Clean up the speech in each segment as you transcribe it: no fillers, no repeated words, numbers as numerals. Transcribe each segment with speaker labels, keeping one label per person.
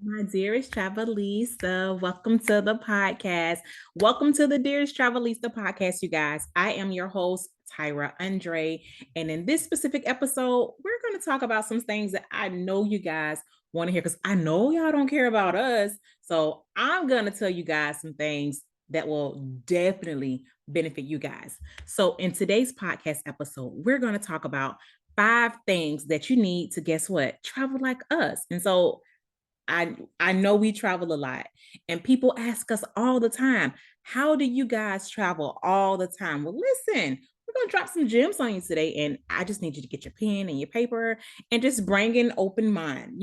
Speaker 1: My dearest Travelista, welcome to the podcast. Welcome to the Dearest Travelista podcast, you guys. I am your host, Tyra Andre. And in this specific episode, we're going to talk about some things that I know you guys want to hear because I know y'all don't care about us. So I'm going to tell you guys some things that will definitely benefit you guys. So in today's podcast episode, we're going to talk about 5 things that you need to guess what? Travel like us. And so I know we travel a lot and people ask us all the time, how do you guys travel all the time? Well, listen, we're going to drop some gems on you today and I just need you to get your pen and your paper and just bring an open mind.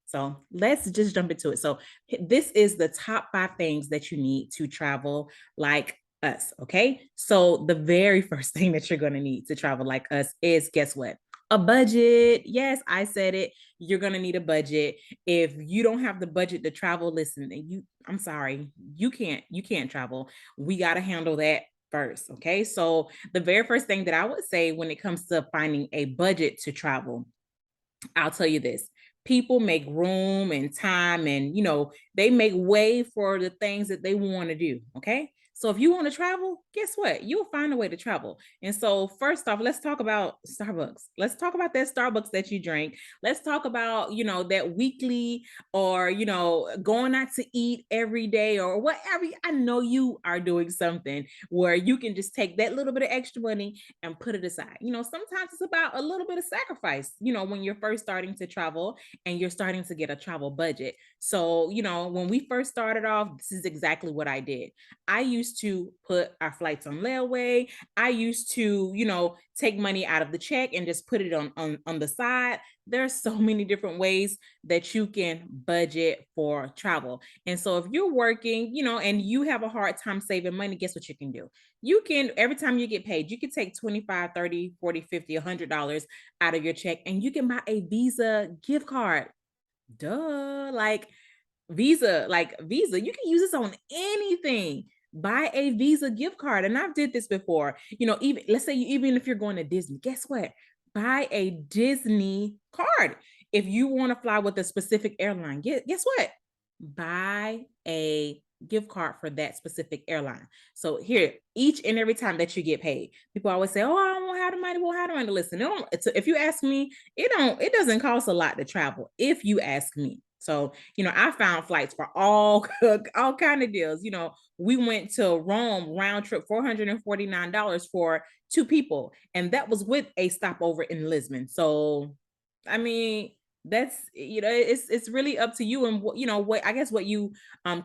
Speaker 1: So let's just jump into it. So this is the top 5 things that you need to travel like us, okay? So the very first thing that you're going to need to travel like us is guess what? A budget. Yes, I said it. You're going to need a budget. If you don't have the budget to travel, listen, I'm sorry, you can't travel. We got to handle that first. Okay. So the very first thing that I would say when it comes to finding a budget to travel, I'll tell you this. People make room and time and they make way for the things that they want to do. Okay. So if you want to travel, guess what? You'll find a way to travel. And so first off, let's talk about Starbucks. Let's talk about that Starbucks that you drink. Let's talk about, that weekly or, going out to eat every day or whatever. I know you are doing something where you can just take that little bit of extra money and put it aside. Sometimes it's about a little bit of sacrifice, when you're first starting to travel and you're starting to get a travel budget. So, when we first started off, this is exactly what I did. I used to put our flights on layaway. I used to, take money out of the check and just put it on the side. There's so many different ways that you can budget for travel. And so if you're working, and you have a hard time saving money, guess what you can do? You can, every time you get paid, you can take 25, 30, 40, 50, $100 out of your check and you can buy a Visa gift card. Duh. Like Visa, you can use this on anything. Buy a Visa gift card. And I've did this before. Even let's say even if you're going to Disney, guess what? Buy a Disney card. If you want to fly with a specific airline, guess what? Buy a gift card for that specific airline. So here, each and every time that you get paid, people always say, "Oh, I don't have the money." Well, how do I listen? If you ask me, it doesn't cost a lot to travel. If you ask me. So, I found flights for all kind of deals. We went to Rome round trip $449 for 2 people, and that was with a stopover in Lisbon. So, I mean, that's it's really up to you and what I guess what you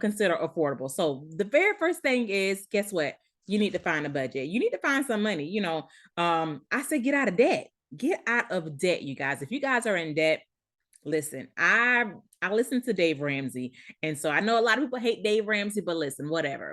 Speaker 1: consider affordable. So the very first thing is, guess what? You need to find a budget. You need to find some money. I say get out of debt. Get out of debt, you guys. If you guys are in debt, listen, I listen to Dave Ramsey. And so I know a lot of people hate Dave Ramsey, but listen, whatever.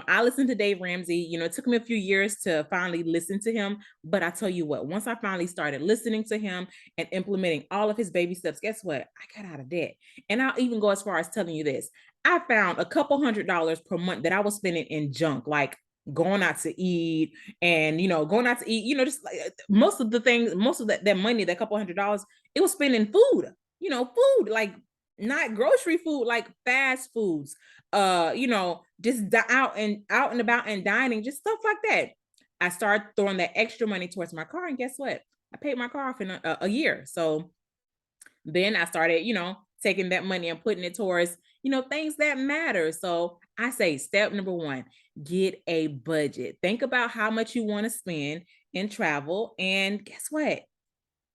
Speaker 1: I listen to Dave Ramsey. It took me a few years to finally listen to him. But I tell you what, once I finally started listening to him and implementing all of his baby steps, guess what? I got out of debt. And I'll even go as far as telling you this. I found a couple $100s per month that I was spending in junk, like going out to eat and going out to eat, just like most of the things, most of that money, that couple $100, it was spending food, food, like not grocery food, like fast foods, just out and about and dining, just stuff like that. I started throwing that extra money towards my car, and guess what? I paid my car off in a year. So then I started, taking that money and putting it towards, things that matter. So I say step number 1, get a budget. Think about how much you want to spend in travel. And guess what?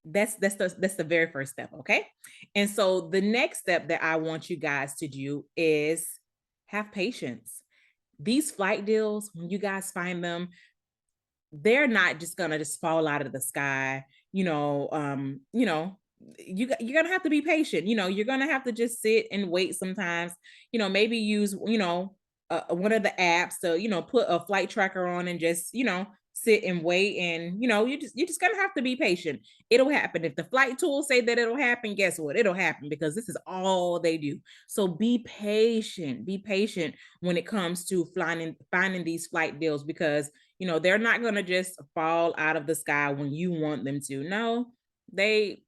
Speaker 1: That's the very first step. Okay. And so the next step that I want you guys to do is have patience. These flight deals, when you guys find them, they're not just gonna just fall out of the sky. You're gonna have to be patient. You're gonna have to just sit and wait sometimes. Maybe use one of the apps to put a flight tracker on and just sit and wait. And you're just gonna have to be patient. It'll happen. If the flight tools say that it'll happen, guess what? It'll happen, because this is all they do. So be patient. Be patient when it comes to finding these flight deals, because they're not going to just fall out of the sky when you want them to. No, they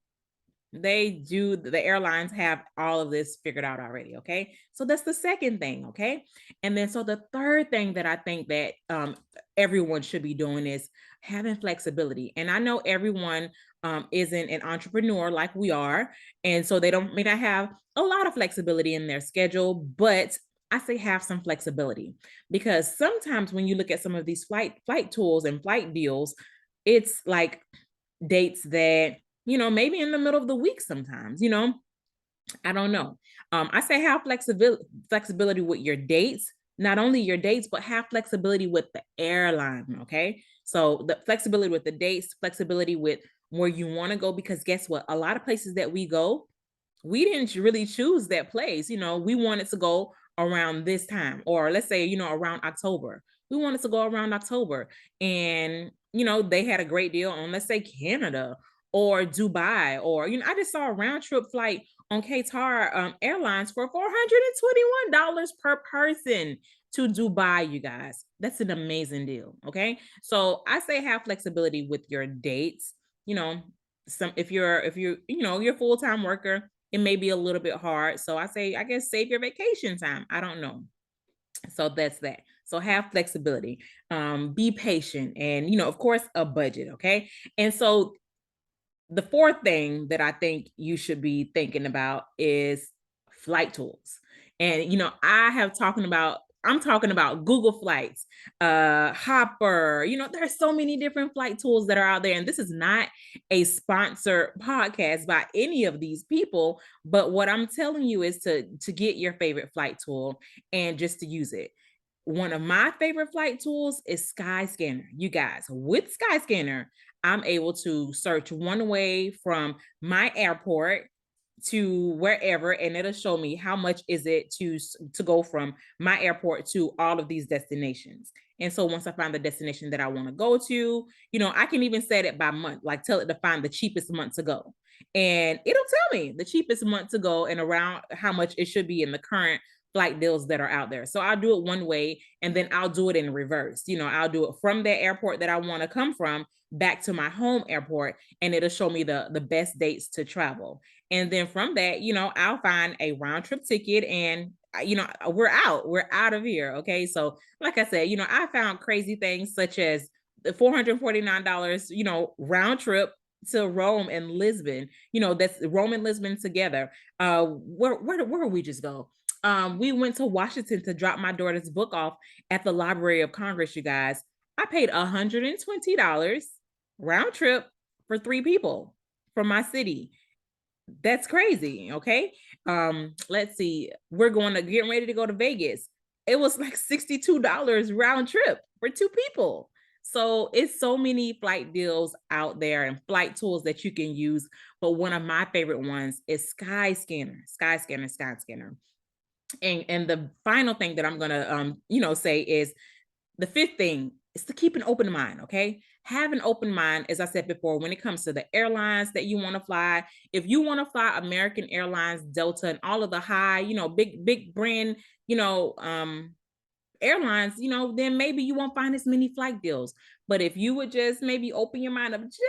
Speaker 1: The airlines have all of this figured out already. Okay. So that's the second thing. Okay. And then, so the third thing that I think that everyone should be doing is having flexibility. And I know everyone isn't an entrepreneur like we are. And so they may not have a lot of flexibility in their schedule, but I say have some flexibility, because sometimes when you look at some of these flight tools and flight deals, it's like dates that, maybe in the middle of the week sometimes, I don't know. I say have flexibility with your dates, not only your dates, but have flexibility with the airline. Okay. So the flexibility with the dates, flexibility with where you want to go, because guess what? A lot of places that we go, we didn't really choose that place. We wanted to go around this time, or let's say, around October. We wanted to go around October, and, they had a great deal on, let's say, Canada or Dubai, or, I just saw a round trip flight on Qatar Airlines for $421 per person to Dubai, you guys. That's an amazing deal. Okay. So I say have flexibility with your dates. If you're a full-time worker, it may be a little bit hard. So I say, I guess, save your vacation time. I don't know. So that's that. So have flexibility, be patient, and, of course, a budget. Okay. And so the fourth thing that I think you should be thinking about is flight tools. And, I'm talking about Google Flights, Hopper. There are so many different flight tools that are out there. And this is not a sponsored podcast by any of these people. But what I'm telling you is to get your favorite flight tool and just to use it. One of my favorite flight tools is Skyscanner. You guys, with Skyscanner, I'm able to search one way from my airport to wherever, and it'll show me how much is it to go from my airport to all of these destinations. And so once I find the destination that I want to go to, I can even set it by month, like tell it to find the cheapest month to go. And it'll tell me the cheapest month to go and around how much it should be in the current flight deals that are out there. So I'll do it one way, and then I'll do it in reverse. I'll do it from the airport that I want to come from back to my home airport, and it'll show me the best dates to travel. And then from that, I'll find a round trip ticket, and we're out of here. Okay. So like I said, I found crazy things such as the $449, round trip to Rome and Lisbon. That's Rome and Lisbon together. Where did we just go? We went to Washington to drop my daughter's book off at the Library of Congress, you guys. I paid $120 round trip for 3 people from my city. That's crazy. Okay. Let's see. We're getting ready to go to Vegas. It was like $62 round trip for 2 people. So it's so many flight deals out there and flight tools that you can use. But one of my favorite ones is Skyscanner. And the final thing that I'm gonna say is the fifth thing is to keep an open mind. Okay. Have an open mind, as I said before, when it comes to the airlines that you want to fly. If you want to fly American Airlines, Delta, and all of the high, big brand, airlines, then maybe you won't find as many flight deals. But if you would just maybe open your mind up just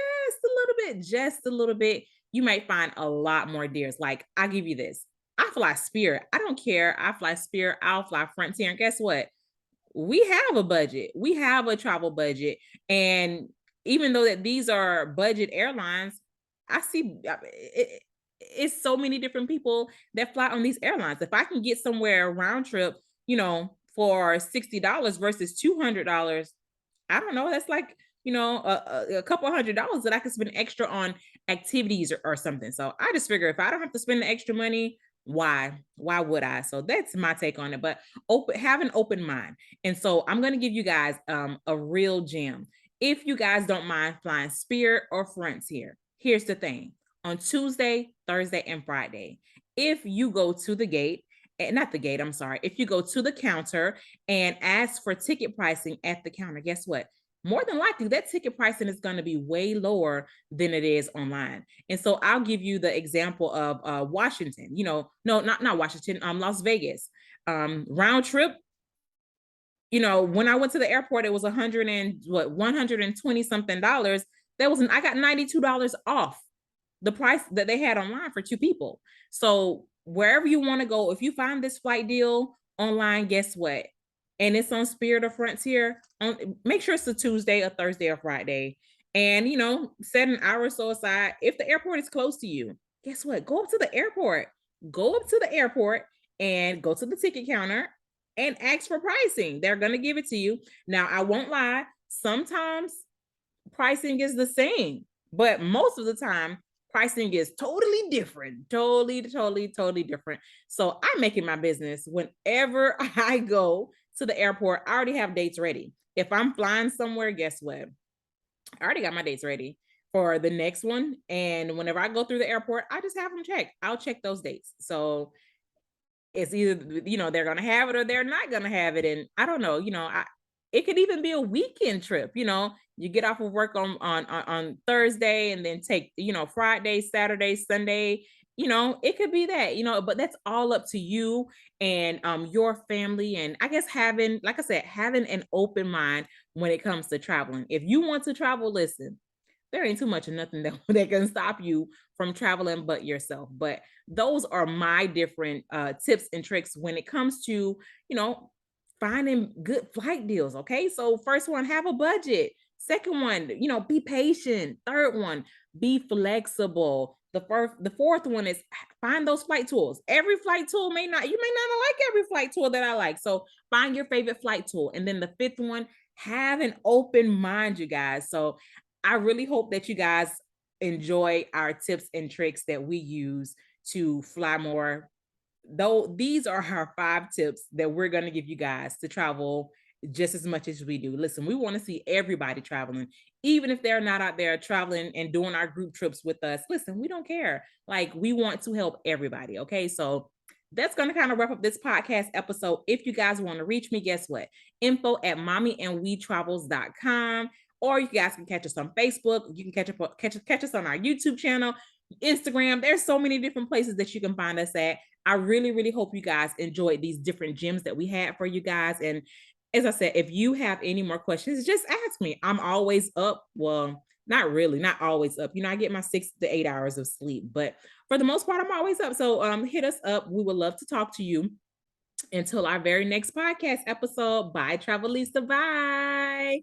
Speaker 1: a little bit, you might find a lot more deals. Like, I'll give you this. I fly Spirit. I don't care. I fly Spirit. I'll fly Frontier. And guess what? We have a budget. We have a travel budget. And even though that these are budget airlines, I see it's so many different people that fly on these airlines. If I can get somewhere round trip, for $60 versus $200, I don't know. That's like, a couple $100 that I could spend extra on activities or something. So I just figure if I don't have to spend the extra money, why would I? So that's my take on it. But have an open mind. And so I'm going to give you guys a real gem. If you guys don't mind flying Spirit or Frontier, here's the thing. On Tuesday, Thursday, and Friday, if you go to the gate, not the gate, I'm sorry. If you go to the counter and ask for ticket pricing at the counter, guess what? More than likely that ticket pricing is going to be way lower than it is online. And so I'll give you the example of Washington, no, not Washington, Las Vegas, round trip. When I went to the airport, it was 120 something dollars. I got $92 off the price that they had online for 2 people. So wherever you want to go, if you find this flight deal online, guess what? And it's on Spirit or Frontier, make sure it's a Tuesday, a Thursday, or Friday. And set an hour or so aside. If the airport is close to you, guess what? Go up to the airport. Go up to the airport and go to the ticket counter and ask for pricing. They're going to give it to you. Now, I won't lie. Sometimes pricing is the same, but most of the time pricing is totally different. Totally different. So I'm making my business whenever I go to the airport. I already have dates ready. If I'm flying somewhere, guess what? I already got my dates ready for the next one. And whenever I go through the airport, I just have them checked. I'll check those dates. So it's either, they're going to have it or they're not going to have it. And I don't know, it could even be a weekend trip. You get off of work on Thursday and then take, Friday, Saturday, Sunday, it could be that, but that's all up to you and your family. And I guess like I said, having an open mind when it comes to traveling. If you want to travel, listen, there ain't too much of nothing that can stop you from traveling but yourself. But those are my different tips and tricks when it comes to, finding good flight deals. Okay. So first one, have a budget. Second one, be patient. Third one, be flexible. The fourth one is find those flight tools. Every flight tool you may not like every flight tool that I like. So find your favorite flight tool. And then the fifth one, have an open mind, you guys. So I really hope that you guys enjoy our tips and tricks that we use to fly more. Though these are our 5 tips that we're going to give you guys to travel just as much as we do. Listen, we want to see everybody traveling, even if they're not out there traveling and doing our group trips with us. Listen, we don't care. Like, we want to help everybody. Okay. So that's going to kind of wrap up this podcast episode. If you guys want to reach me, guess what? info@mommyandwetravels.com. Or you guys can catch us on Facebook. You can catch us on our YouTube channel, Instagram. There's so many different places that you can find us at. I really hope you guys enjoyed these different gems that we had for you guys. And as I said, if you have any more questions, just ask me. I'm always up. Well, not really, not always up. I get my 6 to 8 hours of sleep, but for the most part, I'm always up. So hit us up. We would love to talk to you. Until our very next podcast episode. Bye, Travelista. Bye.